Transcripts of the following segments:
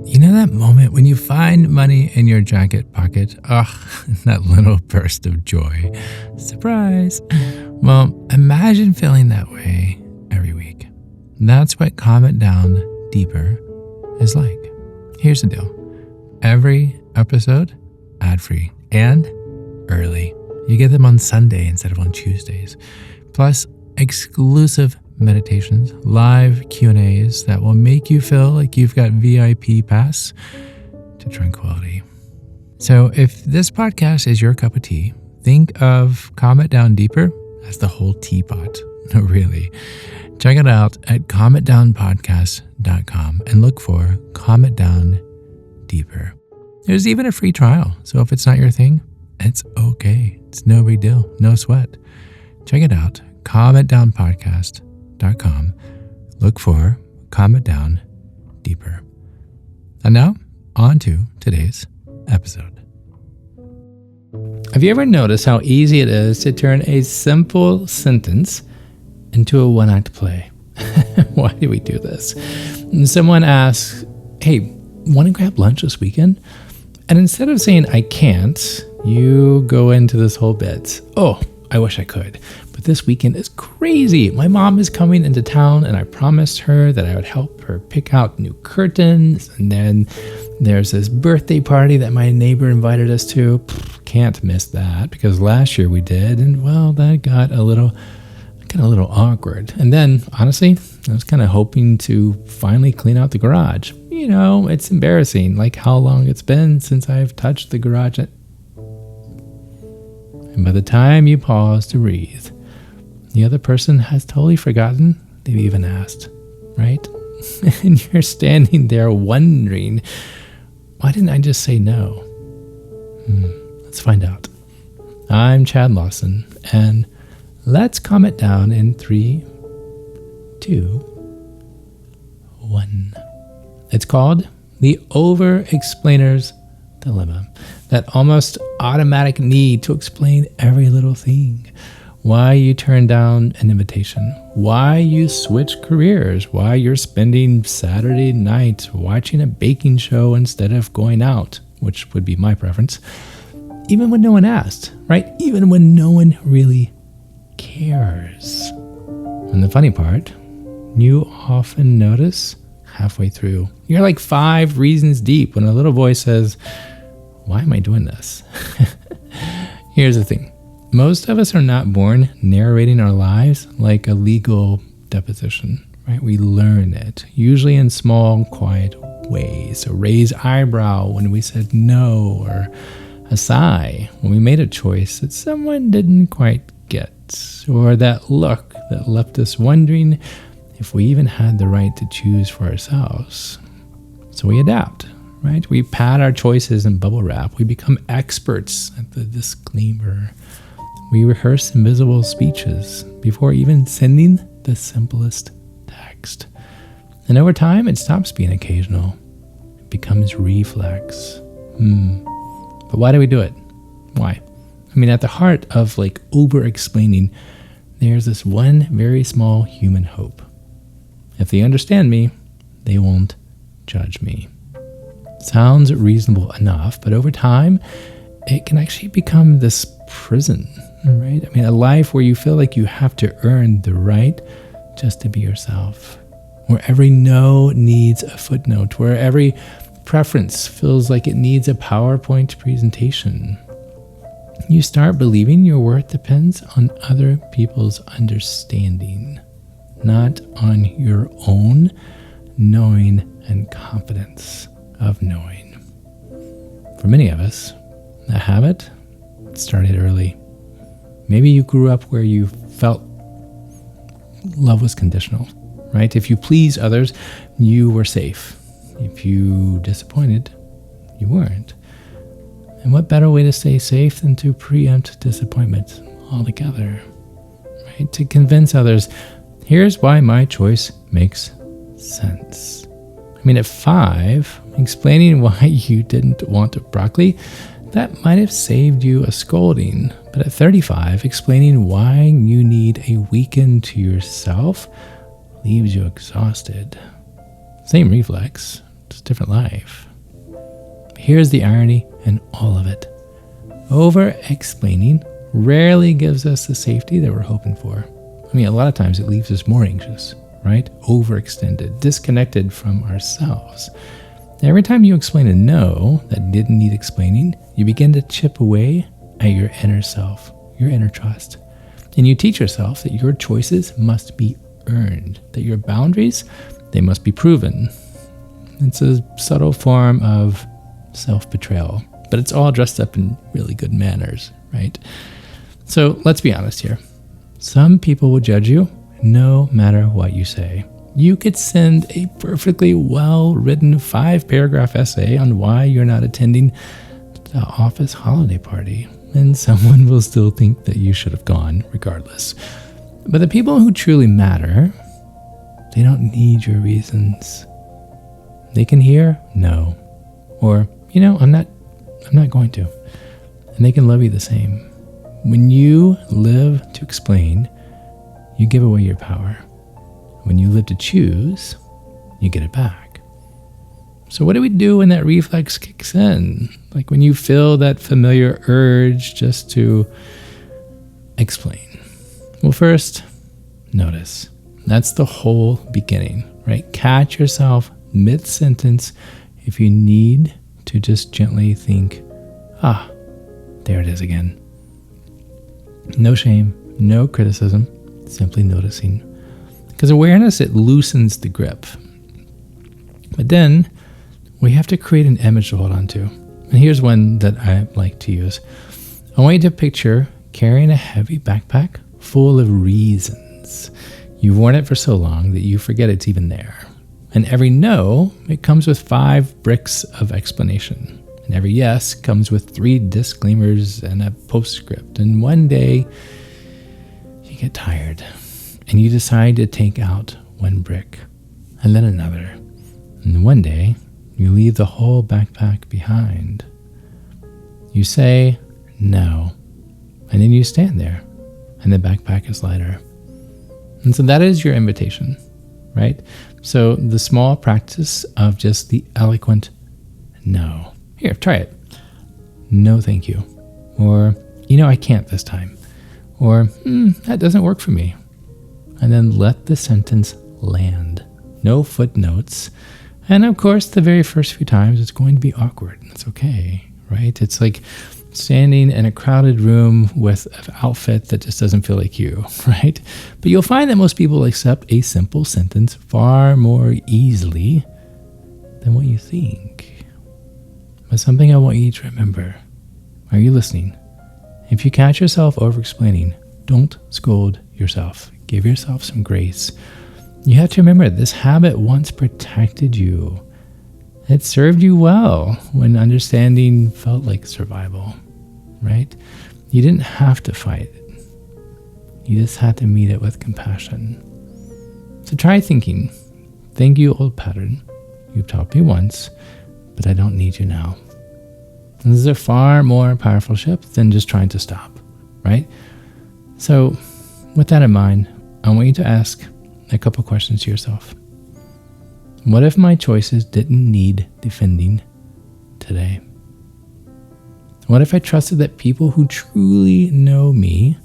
You know that moment when you find money in your jacket pocket? That little burst of joy. Surprise! Well, imagine feeling that way every week. That's what Calm It Down Deeper is like. Here's the deal. Every episode, ad-free and early. You get them on Sunday instead of on Tuesdays. Plus, exclusive meditations, live Q&As that will make you feel like you've got VIP pass to tranquility. So if this podcast is your cup of tea, think of Calm It Down Deeper as the whole teapot. No, really. Check it out at calmitdownpodcast.com and look for Calm It Down Deeper. There's even a free trial, so if it's not your thing, it's okay. It's no big deal, no sweat. Check it out, calmitdownpodcast.com. Look for Calm It Down Deeper. And now, on to today's episode. Have you ever noticed how easy it is to turn a simple sentence into a one-act play? Why do we do this? And someone asks, hey, want to grab lunch this weekend? And instead of saying, I can't, you go into this whole bit. Oh, I wish I could, but this weekend is crazy. My mom is coming into town and I promised her that I would help her pick out new curtains. And then there's this birthday party that my neighbor invited us to. Can't miss that because last year we did. And well, that got a little awkward. And then honestly, I was kind of hoping to finally clean out the garage. You know, it's embarrassing, like how long it's been since I've touched the garage. And by the time you pause to breathe, the other person has totally forgotten they've even asked, right? And you're standing there wondering, why didn't I just say no? Let's find out. I'm Chad Lawson, and let's calm it down in 3, 2, 1. It's called the Overexplainer's Dilemma. That almost automatic need to explain every little thing. Why you turn down an invitation. Why you switch careers. Why you're spending Saturday night watching a baking show instead of going out, which would be my preference. Even when no one asked, right? Even when no one really cares. And the funny part, you often notice halfway through. You're like 5 reasons deep when a little voice says, why am I doing this? Here's the thing. Most of us are not born narrating our lives like a legal deposition, right? We learn it, usually in small, quiet ways. A raised eyebrow when we said no, or a sigh when we made a choice that someone didn't quite get, or that look that left us wondering if we even had the right to choose for ourselves. So we adapt. Right? We pad our choices in bubble wrap. We become experts at the disclaimer. We rehearse invisible speeches before even sending the simplest text. And over time, it stops being occasional. It becomes reflex. But why do we do it? Why? I mean, at the heart of over-explaining, there's this one very small human hope. If they understand me, they won't judge me. Sounds reasonable enough, but over time, it can actually become this prison, right? I mean, a life where you feel like you have to earn the right just to be yourself, where every no needs a footnote, where every preference feels like it needs a PowerPoint presentation. You start believing your worth depends on other people's understanding, not on your own knowing and confidence of knowing. For many of us, that habit started early. Maybe you grew up where you felt love was conditional, right? If you pleased others, you were safe. If you disappointed, you weren't. And what better way to stay safe than to preempt disappointment altogether, right? To convince others, here's why my choice makes sense. I mean, at 5, explaining why you didn't want broccoli, that might have saved you a scolding. But at 35, explaining why you need a weekend to yourself leaves you exhausted. Same reflex, It's a different life. Here's the irony in all of it. Over-explaining rarely gives us the safety that we're hoping for. I mean, a lot of times it leaves us more anxious, right? Overextended, disconnected from ourselves. Every time you explain a no that didn't need explaining, you begin to chip away at your inner self, your inner trust. And you teach yourself that your choices must be earned, that your boundaries, they must be proven. It's a subtle form of self-betrayal, but it's all dressed up in really good manners, right? So let's be honest here. Some people will judge you no matter what you say. You could send a perfectly well-written 5-paragraph essay on why you're not attending the office holiday party, and someone will still think that you should have gone regardless. But the people who truly matter, they don't need your reasons. They can hear no, or, I'm not going to. And they can love you the same. When you live to explain, you give away your power. When you live to choose, you get it back. So what do we do when that reflex kicks in? Like when you feel that familiar urge just to explain. Well, first, notice. That's the whole beginning, right? Catch yourself mid-sentence if you need to just gently think, there it is again. No shame, no criticism, simply noticing. Because awareness, it loosens the grip. But then we have to create an image to hold on to. And here's one that I like to use. I want you to picture carrying a heavy backpack full of reasons. You've worn it for so long that you forget it's even there. And every no, it comes with 5 bricks of explanation. And every yes comes with 3 disclaimers and a postscript. And one day, you get tired. And you decide to take out 1 brick, and then another. And one day, you leave the whole backpack behind. You say no, and then you stand there, and the backpack is lighter. And so that is your invitation, right? So the small practice of just the eloquent no. Here, try it. No, thank you. Or, I can't this time. Or, that doesn't work for me. And then let the sentence land. No footnotes. And of course, the very first few times, it's going to be awkward. It's okay, right? It's like standing in a crowded room with an outfit that just doesn't feel like you, right? But you'll find that most people accept a simple sentence far more easily than what you think. But something I want you to remember. Are you listening? If you catch yourself over-explaining, don't scold yourself. Give yourself some grace. You have to remember this habit once protected you. It served you well when understanding felt like survival, right? You didn't have to fight it. You just had to meet it with compassion. So try thinking, thank you, old pattern. You've taught me once, but I don't need you now. And this is a far more powerful shift than just trying to stop, right? So with that in mind, I want you to ask a couple questions to yourself. What if my choices didn't need defending today? What if I trusted that people who truly know me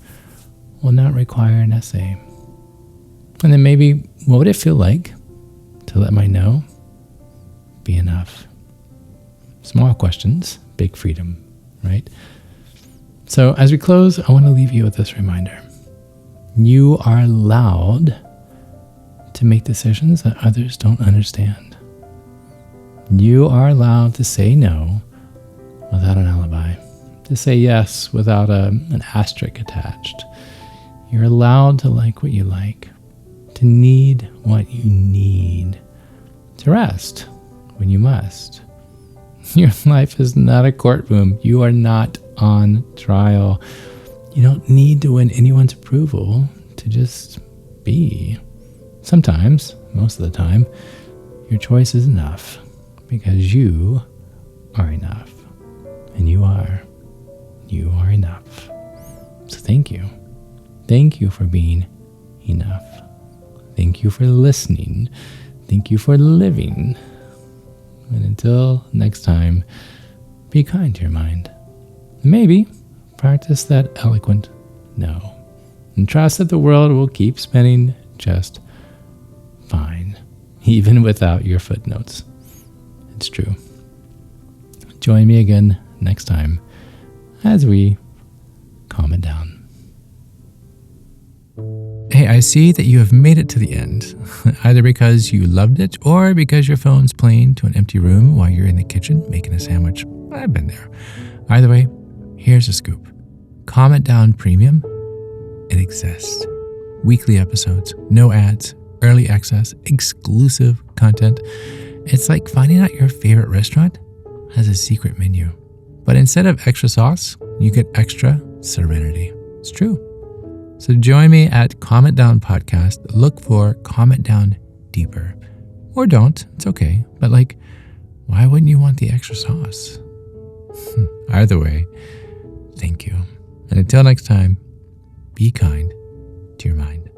will not require an essay? And then maybe, what would it feel like to let my no be enough? Small questions, big freedom, right? So as we close, I want to leave you with this reminder. You are allowed to make decisions that others don't understand. You are allowed to say no without an alibi, to say yes without an asterisk attached. You're allowed to like what you like, to need what you need, to rest when you must. Your life is not a courtroom. You are not on trial. You don't need to win anyone's approval to just be. Sometimes, most of the time, your choice is enough because you are enough. And you are enough. So thank you. Thank you for being enough. Thank you for listening. Thank you for living. until next time, be kind to your mind. Maybe practice that eloquent no. And trust that the world will keep spinning just fine, even without your footnotes. It's true. Join me again next time as we calm it down. Hey, I see that you have made it to the end, either because you loved it or because your phone's playing to an empty room while you're in the kitchen making a sandwich. I've been there. Either way, here's a scoop. Calm It Down Premium, it exists. Weekly episodes, no ads, early access, exclusive content. It's like finding out your favorite restaurant has a secret menu. But instead of extra sauce, you get extra serenity. It's true. So join me at Calm It Down Podcast. Look for Calm It Down Deeper. Or don't, it's okay. But why wouldn't you want the extra sauce? Either way, thank you. And until next time, be kind to your mind.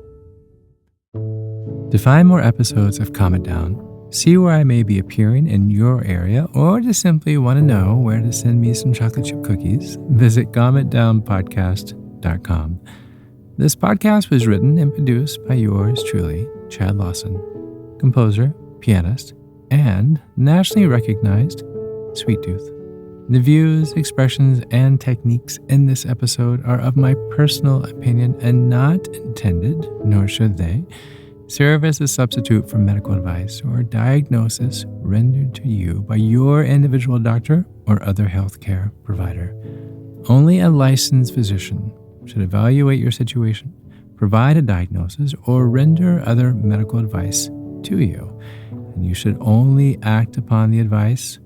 To find more episodes of Calm It Down, see where I may be appearing in your area, or just simply want to know where to send me some chocolate chip cookies, visit calmitdownpodcast.com. This podcast was written and produced by yours truly, Chad Lawson, composer, pianist, and nationally recognized Sweet Tooth. The views, expressions, and techniques in this episode are of my personal opinion and not intended, nor should they, serve as a substitute for medical advice or diagnosis rendered to you by your individual doctor or other healthcare provider. Only a licensed physician should evaluate your situation, provide a diagnosis, or render other medical advice to you, and you should only act upon the advice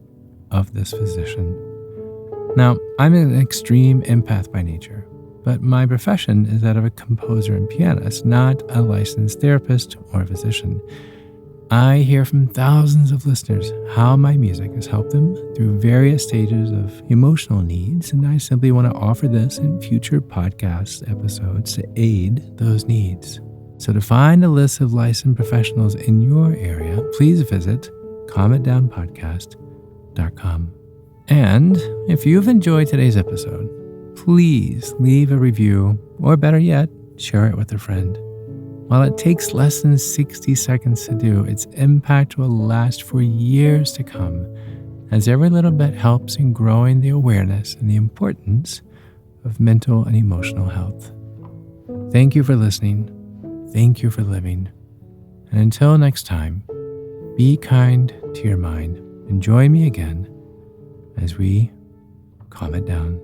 of this physician. Now, I'm an extreme empath by nature, but my profession is that of a composer and pianist, not a licensed therapist or physician. I hear from thousands of listeners how my music has helped them through various stages of emotional needs, and I simply want to offer this in future podcast episodes to aid those needs. So to find a list of licensed professionals in your area, please visit calmitdownpodcast.com. And if you've enjoyed today's episode, please leave a review, or better yet, share it with a friend. While it takes less than 60 seconds to do, its impact will last for years to come, as every little bit helps in growing the awareness and the importance of mental and emotional health. Thank you for listening. Thank you for living. And until next time, be kind to your mind and join me again as we calm it down.